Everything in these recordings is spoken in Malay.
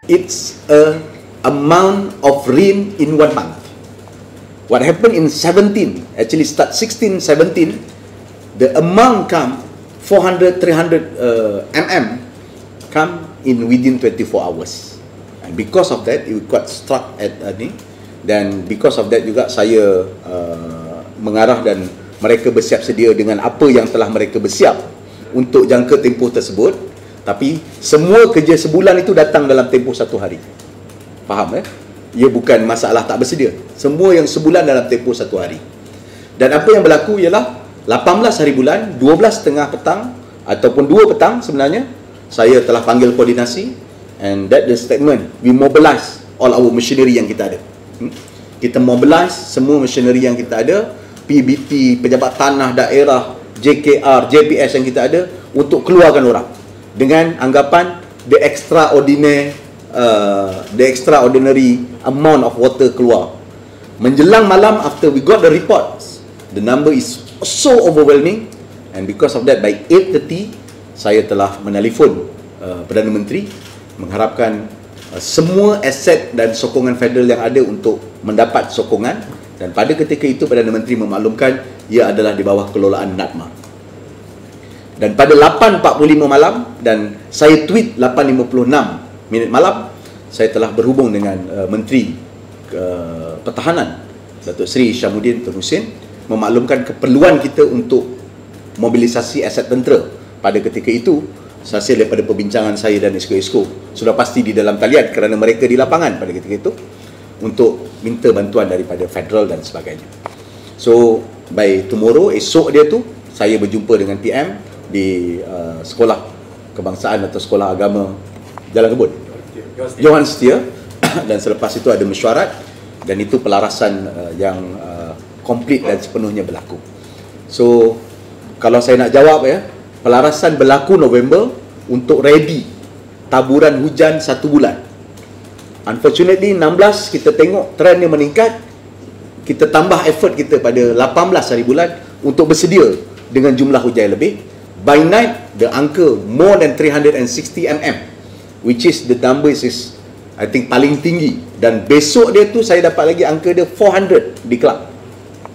it's a amount of rain in 1 month. What happened in 17, actually start 16, 17, the amount come 400, 300 mm come in within 24 hours. And because of that, it got struck at ni. Dan because of that juga saya mengarah dan mereka bersiap sedia dengan apa yang telah mereka bersiap untuk jangka tempoh tersebut. Tapi semua kerja sebulan itu datang dalam tempoh 1 hari. Faham ia bukan masalah tak bersedia. Semua yang sebulan dalam tempoh 1 hari. Dan apa yang berlaku ialah 18 hari bulan, 12 tengah petang ataupun 2 petang sebenarnya, saya telah panggil koordinasi, and that the statement, we mobilize all our machinery yang kita ada. Kita mobilize semua machinery yang kita ada, PBT, pejabat tanah daerah, JKR, JPS yang kita ada, untuk keluarkan orang dengan anggapan the extraordinary amount of water keluar. Menjelang malam, after we got the reports, the number is so overwhelming, and because of that, by 8:30 saya telah menelefon Perdana Menteri mengharapkan semua aset dan sokongan federal yang ada untuk mendapat sokongan. Dan pada ketika itu Perdana Menteri memaklumkan ia adalah di bawah kelolaan NADMA. Dan pada 8.45 malam, dan saya tweet 8.56 malam, saya telah berhubung dengan Menteri Pertahanan Datuk Seri Syamuddin Tun Hussein, memaklumkan keperluan kita untuk mobilisasi aset tentera. Pada ketika itu, hasil daripada perbincangan saya dan esko-esko sudah pasti di dalam talian kerana mereka di lapangan pada ketika itu, untuk minta bantuan daripada federal dan sebagainya. So by tomorrow, esok dia tu, saya berjumpa dengan PM di sekolah kebangsaan atau sekolah agama Jalan Kebun, Johan Setia. Dan selepas itu ada mesyuarat, dan itu pelarasan yang komplit dan sepenuhnya berlaku. So kalau saya nak jawab pelarasan berlaku November untuk ready taburan hujan 1 bulan. Unfortunately 16 kita tengok trend yang meningkat, kita tambah effort kita pada 18 hari bulan untuk bersedia dengan jumlah hujan yang lebih. By night, the angka more than 360 mm, which is the number is I think paling tinggi. Dan besok dia tu saya dapat lagi angka dia 400 di Kelang.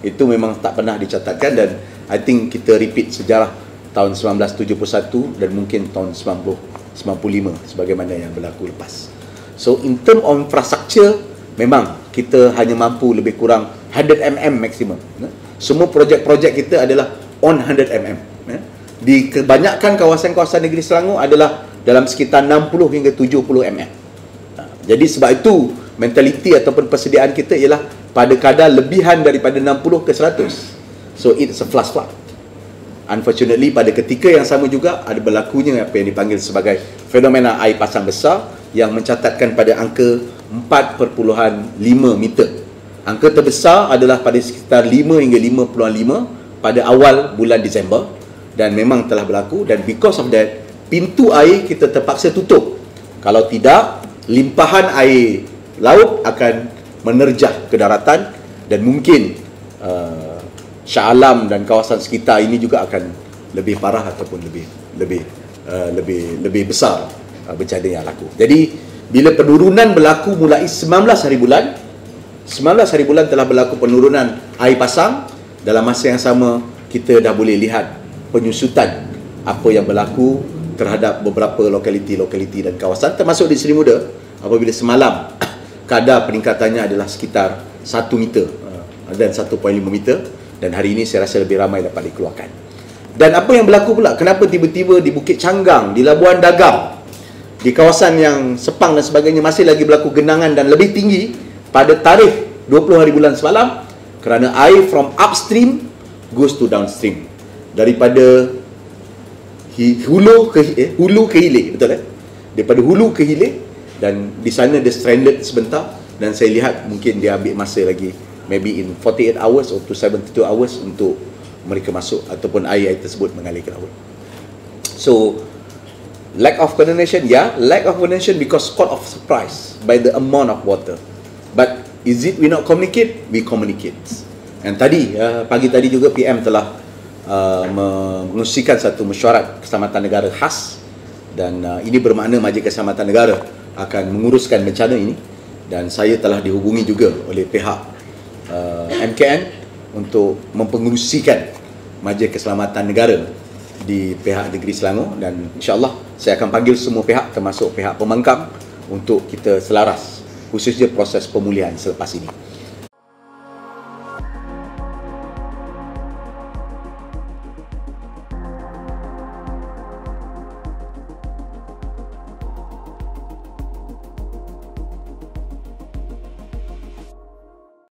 Itu memang tak pernah dicatatkan, dan I think kita repeat sejarah tahun 1971 dan mungkin tahun 95 sebagaimana yang berlaku lepas. So in term of infrastructure, memang kita hanya mampu lebih kurang 100 mm maksimum. Semua projek-projek kita adalah on 100 mm. Di kebanyakan kawasan-kawasan negeri Selangor adalah dalam sekitar 60 hingga 70 mm. Jadi sebab itu mentaliti ataupun persediaan kita ialah pada kadar lebihan daripada 60 ke 100. So it's a flash flood. Unfortunately, pada ketika yang sama juga ada berlakunya apa yang dipanggil sebagai fenomena air pasang besar yang mencatatkan pada angka 4.5 meter. Angka terbesar adalah pada sekitar 5 hingga 5.5 pada awal bulan Disember, dan memang telah berlaku. Dan because of that, pintu air kita terpaksa tutup. Kalau tidak, limpahan air laut akan menerjah ke daratan, dan mungkin Shah Alam dan kawasan sekitar ini juga akan lebih parah ataupun lebih besar bencana yang laku. Jadi bila penurunan berlaku mulai 19 hari bulan, 19 hari bulan telah berlaku penurunan air pasang. Dalam masa yang sama, kita dah boleh lihat penyusutan apa yang berlaku terhadap beberapa lokaliti-lokaliti dan kawasan, termasuk di Seri Muda, apabila semalam kadar peningkatannya adalah sekitar 1 meter dan 1.5 meter, dan hari ini saya rasa lebih ramai dapat dikeluarkan. Dan apa yang berlaku pula, kenapa tiba-tiba di Bukit Canggang, di Labuan Dagam, di kawasan yang Sepang dan sebagainya masih lagi berlaku genangan dan lebih tinggi pada tarikh 20 hari bulan semalam? Kerana air from upstream goes to downstream, daripada hulu ke hilir, betul daripada hulu ke hilir, dan di sana dia stranded sebentar, dan saya lihat mungkin dia ambil masa lagi maybe in 48 hours or to 72 hours untuk mereka masuk ataupun air tersebut mengalir ke laut. So lack of coordination, lack of coordination because caught of surprise by the amount of water. But is it we not communicate? We communicate. And tadi pagi tadi juga PM telah mengusikan satu mesyuarat keselamatan negara khas, dan ini bermakna Majlis Keselamatan Negara akan menguruskan bencana ini, dan saya telah dihubungi juga oleh pihak MKN untuk mempengerusikan Majlis Keselamatan Negara di pihak negeri Selangor, dan insya-Allah saya akan panggil semua pihak termasuk pihak pemangkam untuk kita selaras khususnya proses pemulihan selepas ini.